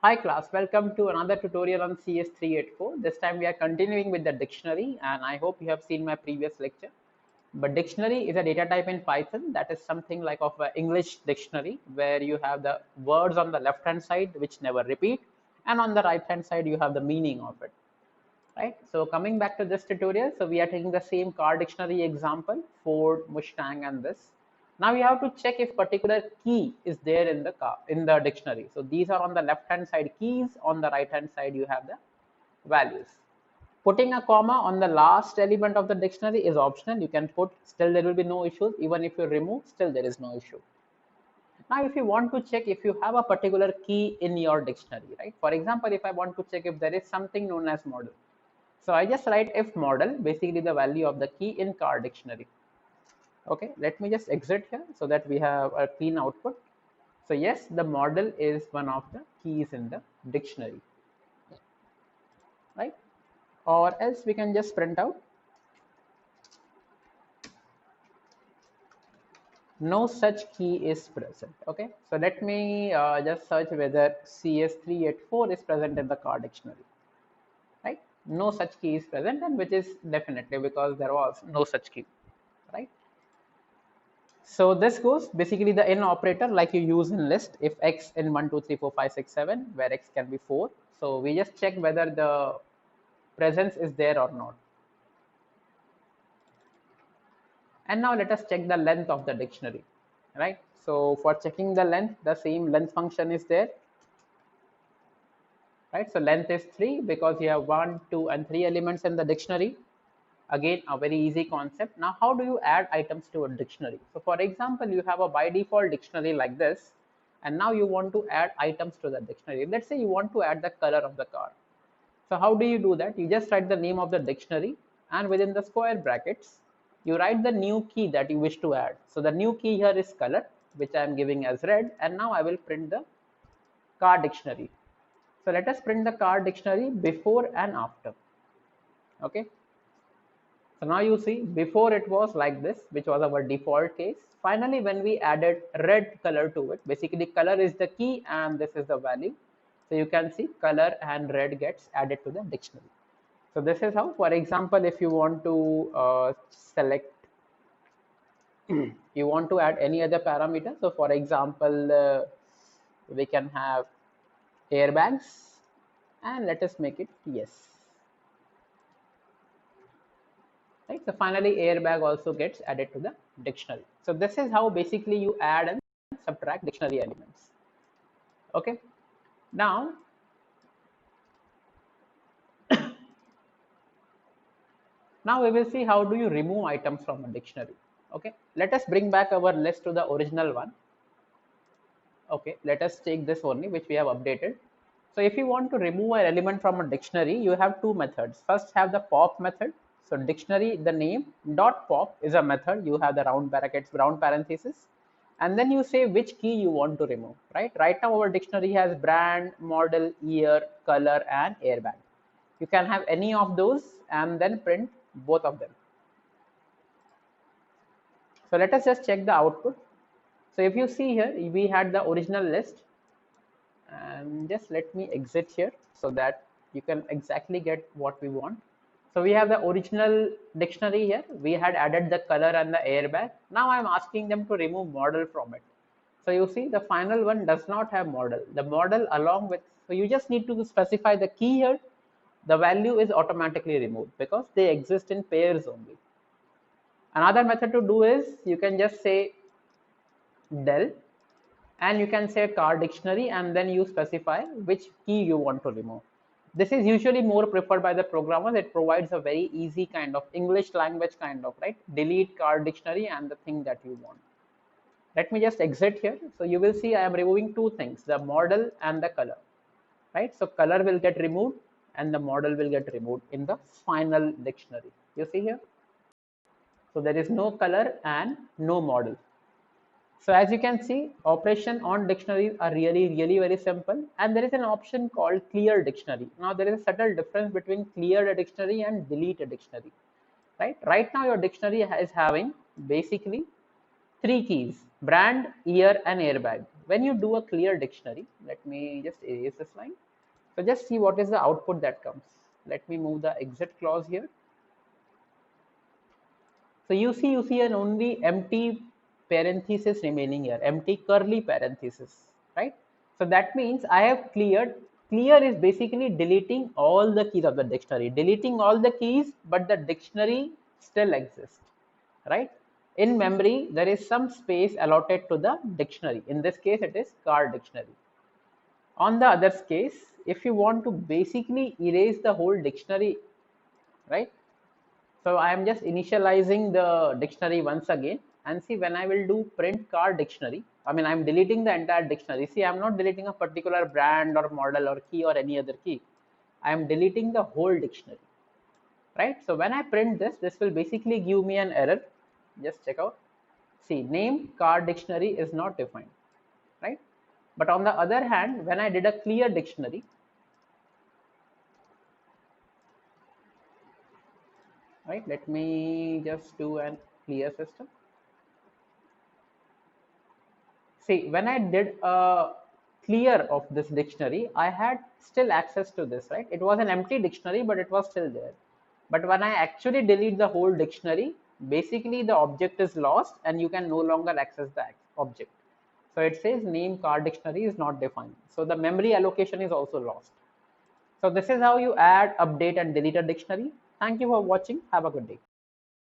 Hi class, welcome to another tutorial on CS384. This time we are continuing with the dictionary and I hope you have seen my previous lecture. But dictionary is a data type in Python that is something like of an English dictionary where you have the words on the left hand side which never repeat and on the right hand side you have the meaning of it. Right. So coming back to this tutorial, so we are taking the same car dictionary example, Ford, Mustang, and this. Now we have to check if particular key is there in the car in the dictionary. So these are on the left hand side keys. On the right hand side, you have the values. Putting a comma on the last element of the dictionary is optional. You can put, still there will be no issues. Even if you remove, still there is no issue. Now, if you want to check if you have a particular key in your dictionary, right? For example, if I want to check if there is something known as model. So I just write if model, basically the value of the key in car dictionary. Okay, let me just exit here so that we have a clean output. So yes, the model is one of the keys in the dictionary, right? Or else we can just print out no such key is present. Okay, so let me just search whether CS384 is present in the car dictionary, right? No such key is present, and which is definitely because there was no such key, right? So this goes basically the in operator like you use in list if x in 1, 2, 3, 4, 5, 6, 7, where x can be 4. So we just check whether the presence is there or not. And now let us check the length of the dictionary, right? So for checking the length, the same length function is there, right? So length is 3 because you have 1, 2, and 3 elements in the dictionary. Again, a very easy concept. Now, how do you add items to a dictionary? So for example, you have a by default dictionary like this, and now you want to add items to the dictionary. Let's say you want to add the color of the car. So how do you do that? You just write the name of the dictionary, and within the square brackets, you write the new key that you wish to add. So the new key here is color, which I am giving as red, and now I will print the car dictionary. So let us print the car dictionary before and after. Okay. So now you see before it was like this, which was our default case. Finally, when we added red color to it, basically color is the key and this is the value. So you can see color and red gets added to the dictionary. So this is how, for example, if you want to select, you want to add any other parameter. So for example, we can have airbags and let us make it yes. Right, so finally airbag also gets added to the dictionary. So this is how basically you add and subtract dictionary elements. Okay, now we will see how do you remove items from a dictionary. Okay, let us bring back our list to the original one. Okay, let us take this only which we have updated. So if you want to remove an element from a dictionary, you have two methods. First have the pop method. So dictionary, the name dot pop is a method. You have the round brackets, round parentheses, and then you say which key you want to remove. Right now our dictionary has brand, model, year, color, and airbag. You can have any of those and then print both of them. So let us just check the output. So if you see here, we had the original list, and just let me exit here so that you can exactly get what we want. So we have the original dictionary here. We had added the color and the airbag. Now I'm asking them to remove model from it. So you see the final one does not have model. The model along with, so you just need to specify the key here. The value is automatically removed because they exist in pairs only. Another method to do is you can just say del and you can say car dictionary and then you specify which key you want to remove. This is usually more preferred by the programmers. It provides a very easy kind of English language kind of, right? Delete car dictionary and the thing that you want. Let me just exit here. So you will see I am removing two things, the model and the color, right? So color will get removed and the model will get removed in the final dictionary. You see here? So there is no color and no model. So as you can see, operation on dictionaries are really very simple, and there is an option called clear dictionary. Now there is a subtle difference between clear a dictionary and delete a dictionary. Right now your dictionary is having basically three keys: brand, year, and airbag. when you do a clear dictionary, let me just erase this line. So just see what is the output that comes. Let me move the exit clause here. So you see an only empty parenthesis remaining here, empty curly parenthesis, right? So that means I have cleared. Clear is basically deleting all the keys of the dictionary, deleting all the keys, but the dictionary still exists, right? In memory, there is some space allotted to the dictionary. In this case, it is car dictionary. On the other case, if you want to basically erase the whole dictionary, right? So I am just initializing the dictionary once again, and see when I will do print car dictionary, I mean I'm deleting the entire dictionary. See, I'm not deleting a particular brand or model or key or any other key. I am deleting the whole dictionary, right? So when I print this, this will basically give me an error. Just check out. See, name car dictionary is not defined, right? But on the other hand, when I did a clear dictionary, right? Let me just do an clear system. See, when I did a clear of this dictionary, I had still access to this, right? It was an empty dictionary, but it was still there. But when I actually delete the whole dictionary, basically the object is lost and you can no longer access the object. So it says name car dictionary is not defined. So the memory allocation is also lost. So this is how you add, update and delete a dictionary. Thank you for watching. Have a good day.